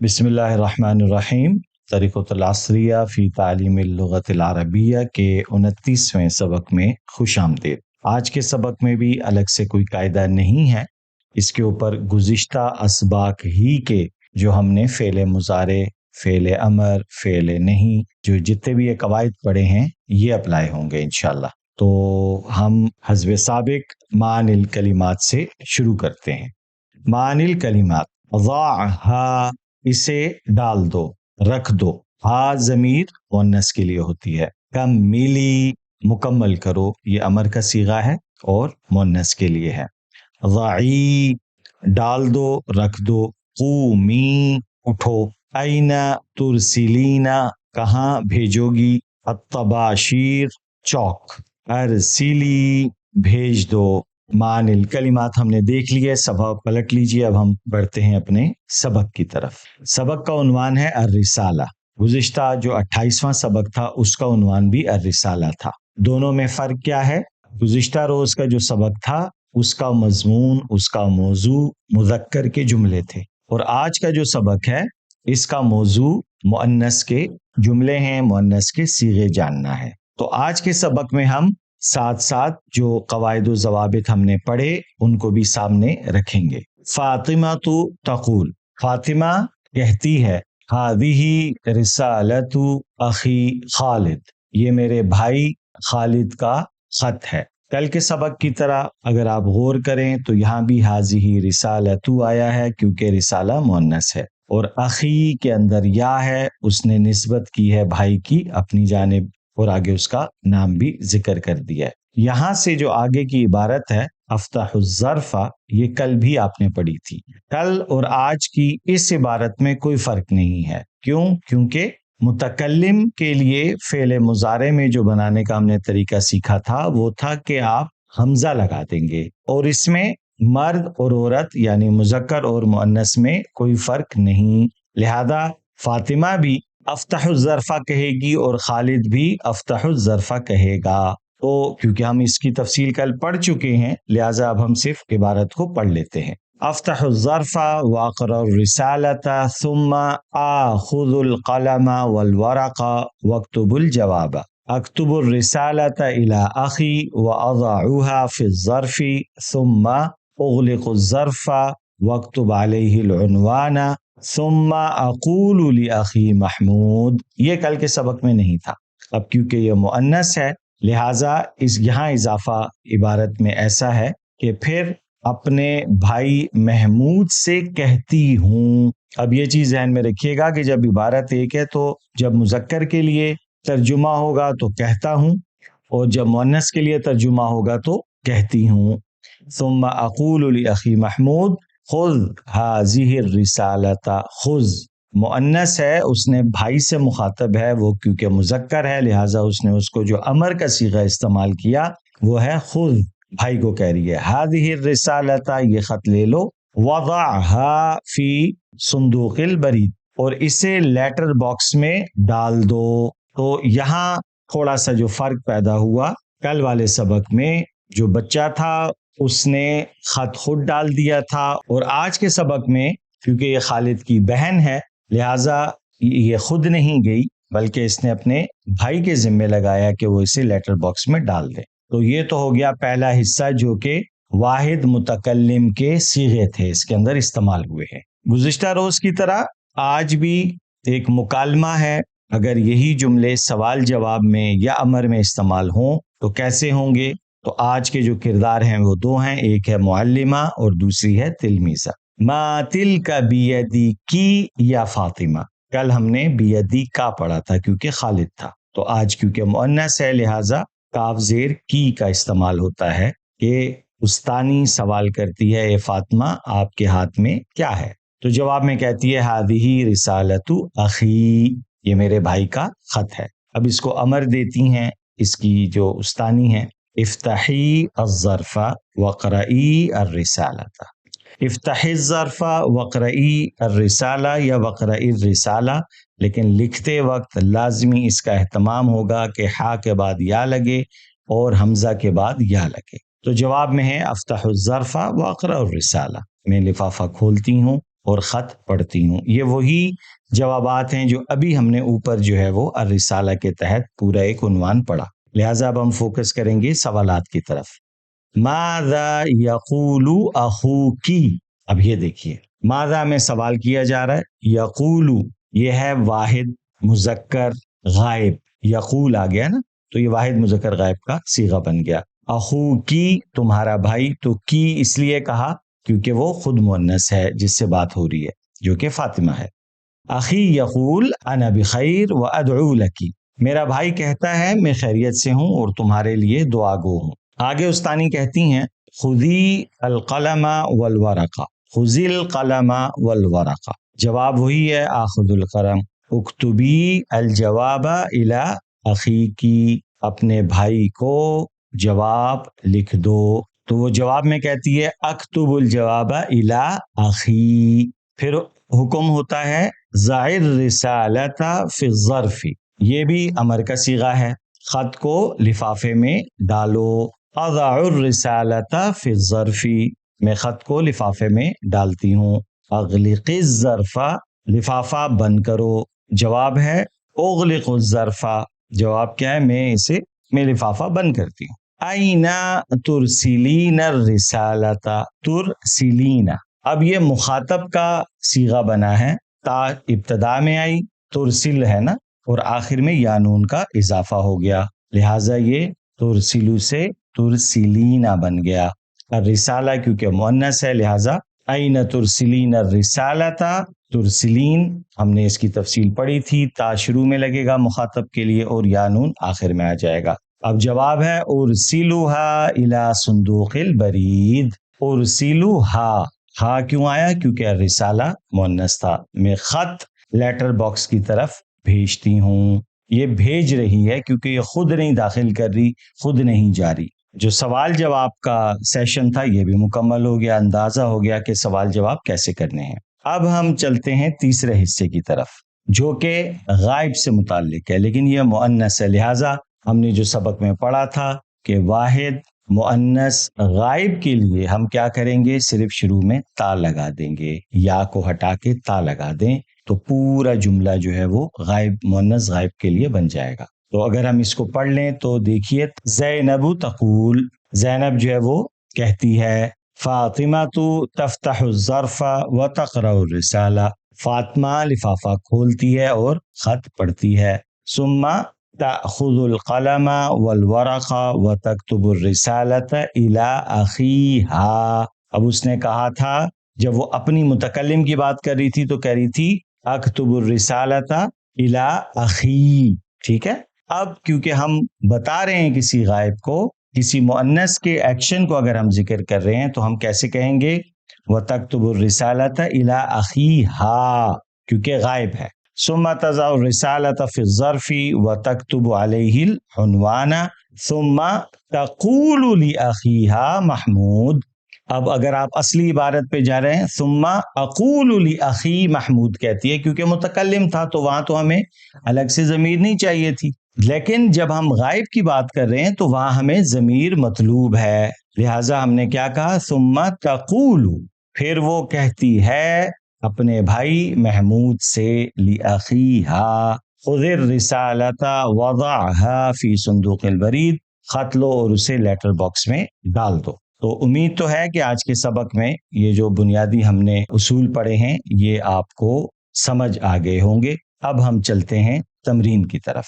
बिस्मिल्लाह अर्रहमान अर्रहीम। तरीक़त अल-असरिया फ़ी तालीम अल-लुग़त अल-अरबिय्या के 29वें सबक में खुश आमदीद। आज के सबक में भी अलग से कोई कायदा नहीं है, इसके ऊपर गुज़िश्ता असबाक ही के जो हमने फ़ेल मुज़ारे, फ़ेल अमर, फ़ेल नहीं, जो जितने भी ये कवायद पढ़े हैं ये अप्लाई होंगे इंशाअल्लाह। तो हम हज़्व साबिक मानिल कलिमात से शुरू करते हैं। मानिल कलिमात, ज़अहा इसे डाल दो, रख दो। हा ज़मीर मुअन्नस के लिए होती है। कम मिली मुकम्मल करो, ये अमर का सीगा है और मुअन्नस के लिए है। ज़ई डाल दो, रख दो। क़ूमी उठो। ऐना तुरसिलीना कहाँ भेजोगी। अत्तबाशीर चौक। अरसिली भेज दो। मानिल कलिमात हमने देख लिया, सबक पलट लीजिए। अब हम बढ़ते हैं अपने सबक की तरफ। सबक का उन्वान है अर्रिसाला। गुज़िश्ता जो 28वां सबक था उसका उन्वान भी अर्रिसाला था। दोनों में फ़र्क क्या है? गुज़िश्ता रोज़ का जो सबक था उसका मज़मून, उसका मौजू मुज़क्कर के जुमले थे, और आज का जो सबक है इसका मौजू मुअन्नस के जुमले हैं, मुअन्नस के सीगे जानना है। तो आज के सबक में हम साथ साथ जो कवायद व ज़वाबित हमने पढ़े उनको भी सामने रखेंगे। फातिमा तो तक़ूल, फातिमा कहती है, हादिही रिसालतु अखी खालिद, ये मेरे भाई खालिद का खत है। कल के सबक की तरह अगर आप गौर करें तो यहाँ भी हाजिही रिसालतु आया है क्योंकि रिसाला मुअन्नस है, और अखी के अंदर या है, उसने निस्बत की है भाई की अपनी जानिब, और आगे उसका नाम भी जिक्र कर दिया है। यहाँ से जो आगे की इबारत है अफ्ताहुज़्ज़र्फ़ा, ये कल भी आपने पढ़ी थी। कल और आज की इस इबारत में कोई फर्क नहीं है। क्यों? क्योंकि मुतकल्लिम के लिए फ़ेल मुज़ारे में जो बनाने का हमने तरीका सीखा था वो था कि आप हमजा लगा देंगे, और इसमें मर्द और औरत यानी मुज़क्कर और मुअन्नस में कोई फर्क नहीं। लिहाजा फातिमा भी अफ्ताहुज़्ज़र्फ़ा कहेगी और खालिद भी अफ्ताहुज़्ज़र्फ़ा कहेगा। तो क्योंकि हम इसकी तफसील कल पढ़ चुके हैं, लिहाजा अब हम सिर्फ इबारत को पढ़ लेते हैं। अफ्ताहुज़्ज़र्फ़ा वक़रअ रिसालता सुम्मा आख़ुज़ुल क़लमा वल वरक़ा वक्तुबुल जवाबा। अक्तुबुर रिसालता इला अख़ी व अज़अुहा फ़िज़्ज़र्फ़ी सुम्मा उग़लिक़ुज़ ज़र्फ़ा वक्तुब अलैहिल उन्वाना सुम्मा अक़ूलु लि अख़ी महमूद। ये कल के सबक में नहीं था। अब क्योंकि ये मुअन्नस है लिहाजा इस यहाँ इजाफा इबारत में ऐसा है कि फिर अपने भाई महमूद से कहती हूँ। अब ये चीज़ ध्यान में रखिएगा कि जब इबारत एक है तो जब मुज़क्कर के लिए तर्जुमा होगा तो कहता हूँ, और जब मुअन्नस के लिए तर्जुमा होगा तो कहती हूँ। सुम्मा अक़ूलु लि अख़ी महमूद खुज़ हाज़िहि रिसालता। खुज़ मुअन्नस है, उसने भाई से मुखातब है, वो क्योंकि मुज़क्कर है लिहाजा उसने उसको जो अमर का सीगा इस्तेमाल किया वो है खुज़, भाई को कह रही है। हाज़िहि रिसालता, ये खत ले लो। वज़अहा फ़ी सुंदूक़िल बरीद, और इसे लेटर बॉक्स में डाल दो। तो यहाँ थोड़ा सा जो फर्क पैदा हुआ, कल वाले सबक में जो बच्चा था उसने खत खुद डाल दिया था, और आज के सबक में क्योंकि ये खालिद की बहन है लिहाजा ये खुद नहीं गई बल्कि इसने अपने भाई के जिम्मे लगाया कि वो इसे लेटर बॉक्स में डाल दे। तो ये तो हो गया पहला हिस्सा जो कि वाहिद मुतकल्लिम के सीगे थे, इसके अंदर इस्तेमाल हुए हैं। गुज़िश्ता रोज की तरह आज भी एक मुकालमा है। अगर यही जुमले सवाल जवाब में या अमर में इस्तेमाल हों तो कैसे होंगे? तो आज के जो किरदार हैं वो दो हैं, एक है मुअल्लिमा और दूसरी है तिलमीज़ा। मा तिल का बियदी की या फातिमा, कल हमने बियदी का पढ़ा था क्योंकि खालिद था, तो आज क्योंकि मुअन्नस है लिहाजा काफ ज़ेर की का इस्तेमाल होता है कि उस्तानी सवाल करती है, ए फातिमा आपके हाथ में क्या है? तो जवाब में कहती है हादिही रिसालतु अखी, ये मेरे भाई का खत है। अब इसको अमर देती हैं इसकी जो उस्तानी है, इफ्ताही अज़्ज़र्फ़ा वक़रई अर्रिसालता। इफ्ताही ज़र्फ़ा वक़रई अर्रिसाला या वक़रई रिसाला, लेकिन लिखते वक्त लाजमी इसका एहतमाम होगा कि हा के बाद या लगे और हमज़ा के बाद या लगे। तो जवाब में है अफ्ताहुज़्ज़र्फ़ा वक़रअ रिसाला, मैं लिफाफा खोलती हूँ اور خط پڑھتی ہوں. یہ وہی جوابات ہیں جو ابھی ہم نے اوپر جو ہے وہ الرسالہ کے تحت پورا ایک عنوان پڑھا. لہٰذا اب ہم فوکس کریں گے سوالات کی طرف. ماذا یقول اخوکی. اب یہ دیکھیے ماذا میں سوال کیا جا رہا ہے. یقول یہ ہے واحد مذکر غائب. یقول آ گیا نا, تو یہ واحد مذکر غائب کا صیغہ بن گیا. اخوکی تمہارا بھائی. تو کی اس لیے کہا کیونکہ وہ خود مؤنث ہے جس سے بات ہو رہی ہے, جو کہ فاطمہ ہے. اخی یقول انا بخیر وادعو لکی. میرا بھائی کہتا ہے میں خیریت سے ہوں اور تمہارے لیے دعا گو ہوں. آگے استانی کہتی ہیں خذی القلم والورق. خذی القلم والورق, جواب وہی ہے آخذ القلم. اکتبی الجواب الی اخیکی. اپنے بھائی کو جواب لکھ دو. تو وہ جواب میں کہتی ہے اکتب الجواب الی اخی. پھر حکم ہوتا ہے ضع الرسالۃ فی الظرف. یہ بھی امر کا صیغہ ہے. خط کو لفافے میں ڈالو. اضع الرسالۃ فی الظرف. میں خط کو لفافے میں ڈالتی ہوں. اغلق الظرف. لفافہ بند کرو. جواب ہے اغلق الظرف. جواب کیا ہے, میں لفافہ بند کرتی ہوں. این ترسلین الرسالۃ. ترسلین, اب یہ مخاطب کا صیغہ بنا ہے. تا ابتدا میں آئی, ترسل ہے نا, اور آخر میں یا نون کا اضافہ ہو گیا, لہٰذا یہ ترسلو سے ترسلینا بن گیا. الرسالہ کیونکہ مؤنث ہے لہٰذا این ترسلین الرسالۃ. ترسلین ہم نے اس کی تفصیل پڑھی تھی. تا شروع میں لگے گا مخاطب کے لیے اور یا نون آخر میں آ جائے گا. اب جواب ہے ارسلوها الی صندوق البرید. ارسلوها, ہا کیوں آیا, کیونکہ الرسالہ مؤنث تھا. میں خط لیٹر باکس کی طرف بھیجتی ہوں. یہ بھیج رہی ہے کیونکہ یہ خود نہیں داخل کر رہی, خود نہیں جا رہی. جو سوال جواب کا سیشن تھا یہ بھی مکمل ہو گیا. اندازہ ہو گیا کہ سوال جواب کیسے کرنے ہیں. اب ہم چلتے ہیں تیسرے حصے کی طرف جو کہ غائب سے متعلق ہے, لیکن یہ مؤنث ہے. لہٰذا ہم نے جو سبق میں پڑھا تھا کہ واحد مؤنث غائب کے لیے ہم کیا کریں گے, صرف شروع میں تا لگا دیں گے. یا کو ہٹا کے تا لگا دیں تو پورا جملہ جو ہے وہ غائب مؤنث غائب کے لیے بن جائے گا. تو اگر ہم اس کو پڑھ لیں تو دیکھیے زینب تقول. زینب جو ہے وہ کہتی ہے فاطمہ تفتح الظرف وتقرأ الرسالہ. فاطمہ لفافہ کھولتی ہے اور خط پڑھتی ہے. ثم تأخذ القلم والورق وتكتب الرسالة إلى أخيها. اب اس نے کہا تھا جب وہ اپنی متکلم کی بات کر رہی تھی تو کہہ رہی تھی اکتب الرسالة إلى أخي. ٹھیک ہے. اب کیونکہ ہم بتا رہے ہیں کسی غائب کو, کسی مؤنث کے ایکشن کو اگر ہم ذکر کر رہے ہیں تو ہم کیسے کہیں گے وتكتب الرسالة إلى أخيها, کیونکہ غائب ہے. ثم تضع الرسالة في الظرف وتكتب عليه العنوان ثم تقول لأخيها محمود. اب اگر آپ اصلی عبارت پہ جا رہے ہیں ثم اقول لأخي محمود کہتی ہے کیونکہ متکلم تھا تو وہاں تو ہمیں الگ سے ضمیر نہیں چاہیے تھی. لیکن جب ہم غائب کی بات کر رہے ہیں تو وہاں ہمیں ضمیر مطلوب ہے, لہٰذا ہم نے کیا کہا ثم تقول. پھر وہ کہتی ہے اپنے بھائی محمود سے لأخیہا خذ الرسالۃ وضعها فی صندوق البرید. خط لو اور اسے لیٹر باکس میں ڈال دو. تو امید تو ہے کہ آج کے سبق میں یہ جو بنیادی ہم نے اصول پڑھے ہیں یہ آپ کو سمجھ آ گئے ہوں گے. اب ہم چلتے ہیں تمرین کی طرف.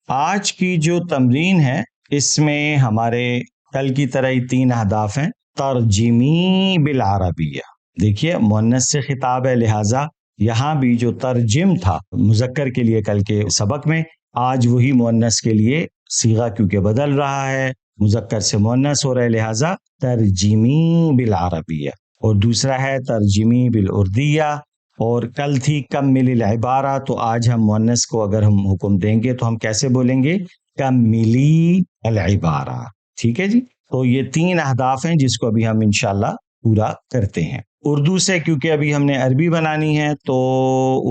آج کی جو تمرین ہے اس میں ہمارے کل کی طرح ہی 3 اہداف ہیں. ترجمی بالعربیہ. دیکھیے مؤنث سے خطاب ہے لہٰذا یہاں بھی جو ترجم تھا مذکر کے لیے کل کے سبق میں, آج وہی مؤنث کے لیے صیغہ کیونکہ بدل رہا ہے, مذکر سے مؤنث ہو رہا ہے, لہٰذا ترجمی بالعربیہ. اور دوسرا ہے ترجمی بالاردیہ. اور کل تھی کمل العبارہ, تو آج ہم مؤنث کو اگر ہم حکم دیں گے تو ہم کیسے بولیں گے کملی العبارہ. ٹھیک ہے جی. تو یہ 3 اہداف ہیں جس کو ابھی ہم انشاءاللہ پورا کرتے ہیں. اردو سے کیونکہ ابھی ہم نے عربی بنانی ہے تو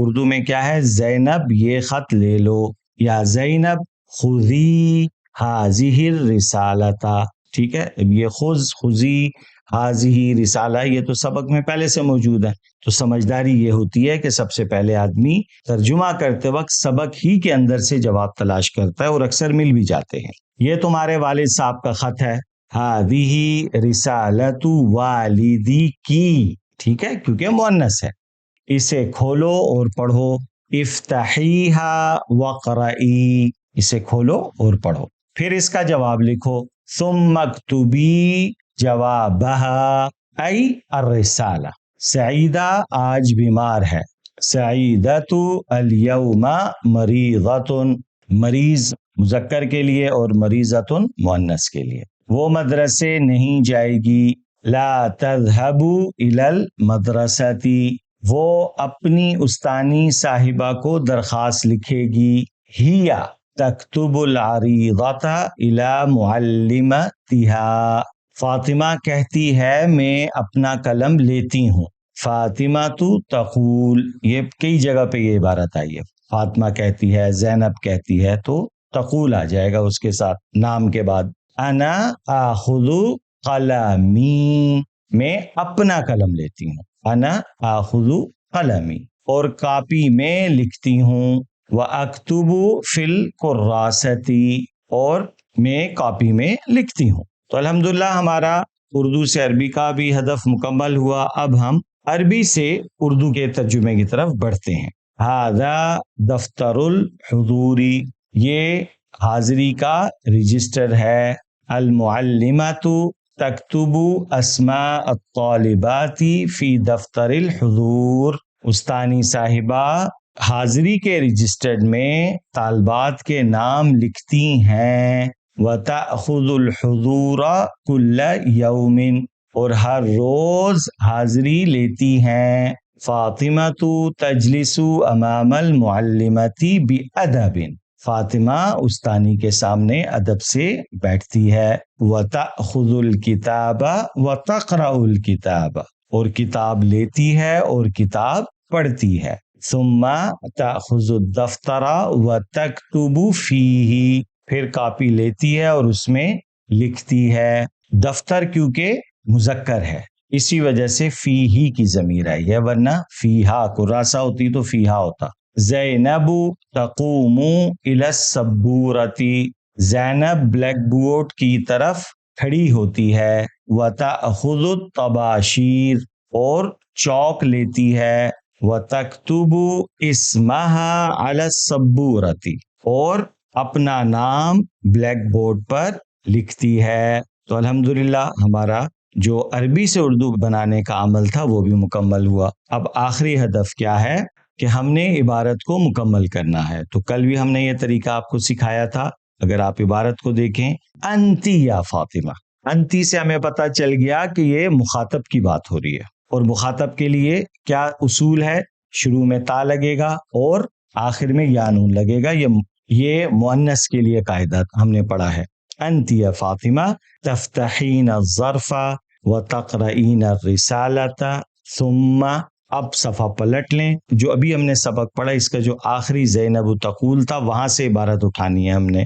اردو میں کیا ہے زینب یہ خط لے لو, یا زینب خذی ہذہ الرسالۃ. ٹھیک ہے, یہ خذی हाज़िही रिसाला, ये तो सबक में पहले से मौजूद है। तो समझदारी ये होती है कि सबसे पहले आदमी तर्जुमा करते वक्त सबक ही के अंदर से जवाब तलाश करता है और अक्सर मिल भी जाते हैं। ये तुम्हारे वालिद साहब का खत है, हाज़िही रिसालतु वालिदी की, ठीक है, क्योंकि मुअन्नस है। इसे खोलो और पढ़ो, इफ्तहीहा वक़रई, इसे खोलो और पढ़ो। फिर इसका जवाब लिखो, सुम्मा अक्तुबी जवाबहा आई अर्रिसाला। सईदा आज बीमार है, सईदतु अल-यौमा मरीज़तुन, मरीज मुज़क्कर के लिए और मरीज़तुन मुअन्नस के लिए। वो मदरसे नहीं जाएगी, ला तज़हबु इलल मदरसती, वो अपनी उस्तानी साहिबा को दरखास्त लिखेगी, हिया तक्तुबुल अरीज़ता इला मुअल्लिमतिहा, फातिमा कहती है मैं अपना कलम लेती हूँ, फातिमा तू तक़ूल, ये कई जगह पे ये इबारत आई है, फातिमा कहती है, ज़ैनब कहती है, तो तक़ूल आ जाएगा उसके साथ नाम के बाद। अना आखुदु कलमी, मैं अपना कलम लेती हूँ, अना आखुदु कलमी, और कॉपी में लिखती हूँ, व अक्तुबु फिल कुर्रासती, और मैं कॉपी में लिखती हूँ। तो अल्हम्दुलिल्लाह हमारा उर्दू से अरबी का भी हदफ मुकम्मल हुआ। अब हम अरबी से उर्दू के तर्जुमे की तरफ बढ़ते हैं। हादा दफ्तरुल हुजूरी, ये हाजिरी का रजिस्टर है। अल मुअल्लिमतु तक्तुबु अस्मा अत-तालिबाती फी दफ्तरिल हुजूर, उस्तानी साहिबा हाजिरी के रजिस्टर्ड में तालबात के नाम लिखती हैं। व तअखुजुल हुजूरा कुल्ल यौमिन, और हर रोज हाजिरी लेती हैं। फातिमा तु तजलिसु अमामल मुअल्लिमती बिअदबिन, फातिमा उस्तानी के सामने अदब से बैठती है। व तअखुजुल किताबा व तक़रउल किताबा, और किताब लेती है और किताब पढ़ती है। सुम्मा तअखुजुद दफ्तरा व तक्तुबु फीही, फिर कॉपी लेती है और उसमें लिखती है। दफ्तर क्योंकि मुज़क्कर है इसी वजह से फीही की ज़मीर आई है, वरना फीहा कुरासा होती तो फीहा होता। ज़ैनबु तक़ूमु इला सब्बूरती, ज़ैनब ब्लैक बोर्ड की तरफ खड़ी होती है। व तअखुज़ु तबाशीर, और चौक लेती है। व तक्तुबु इस्महा अला सब्बूरती, और अपना नाम ब्लैक बोर्ड पर लिखती है। तो अल्हम्दुलिल्लाह हमारा जो अरबी से उर्दू बनाने का अमल था वो भी मुकम्मल हुआ। अब आखिरी हदफ क्या है कि हमने इबारत को मुकम्मल करना है। तो कल भी हमने ये तरीका आपको सिखाया था। अगर आप इबारत को देखें, अंती या फातिमा, अंती से हमें पता चल गया कि ये मुखातब की बात हो रही है, और मुखातब के लिए क्या उसूल है, शुरू में ता लगेगा और आखिर में या नून लगेगा। ये मुअन्नस के लिए कायदा हमने पढ़ा है। अंती या फातिमा तफ्तहीन ज़र्फ़ा व तक़रईन रिसालता सुम्मा, अब सफ़ा पलट लें, जो अभी हमने सबक पढ़ा इसका जो आखिरी ज़ैनब तक़ूल था वहां से इबारत उठानी है हमने।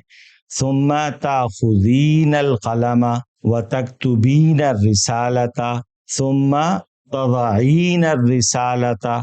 सुम्मा ताख़ुज़ीन अल क़लमा व तक्तुबीन रिसालता सुम्मा तज़ईन रिसालता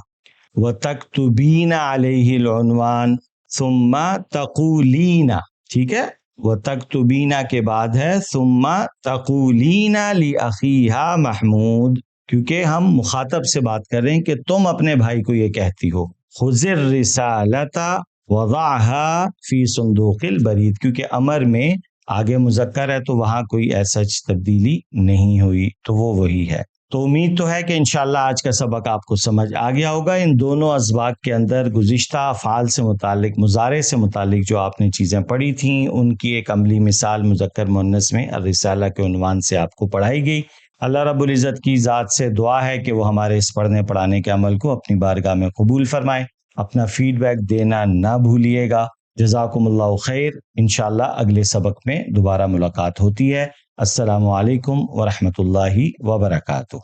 व तक्तुबीन अलैहि उन्वान सुम्मा तक़ूलीना, ठीक है, व तक्तुबीना के बाद है सुम्मा तक़ूलीना ली अखीहा महमूद, क्योंकि हम मुखातब से बात कर रहे हैं कि तुम अपने भाई को ये कहती हो। खुज़िर रिसालता वज़अहा फी सुंदूक़िल बरीद, क्योंकि अमर में आगे मुज़क्कर है तो वहां कोई ऐसा तब्दीली नहीं हुई, तो वो वही है। तो उम्मीद तो है कि इंशाअल्लाह आज का सबक आपको समझ आ गया होगा। इन दोनों अज़बाक के अंदर गुज़िश्ता अफ़आल से मुतालिक, मुज़ारे से मुतालिक जो आपने चीज़ें पढ़ी थीं उनकी एक अमली मिसाल मुज़क्कर मुअन्नस में अर्रिसाला के उन्वान से आपको पढ़ाई गई। अल्लाह रब्बुल इज़्ज़त की ज़ात से दुआ है कि वो हमारे इस पढ़ने पढ़ाने के अमल को अपनी बारगाह में कबूल फरमाए। अपना फीडबैक देना ना भूलिएगा। जज़ाकुमुल्लाहु खैर। इंशाअल्लाह अगले सबक में दोबारा मुलाकात होती है। अस्सलामु अलैकुम व रहमतुल्लाहि व बरकातुहू।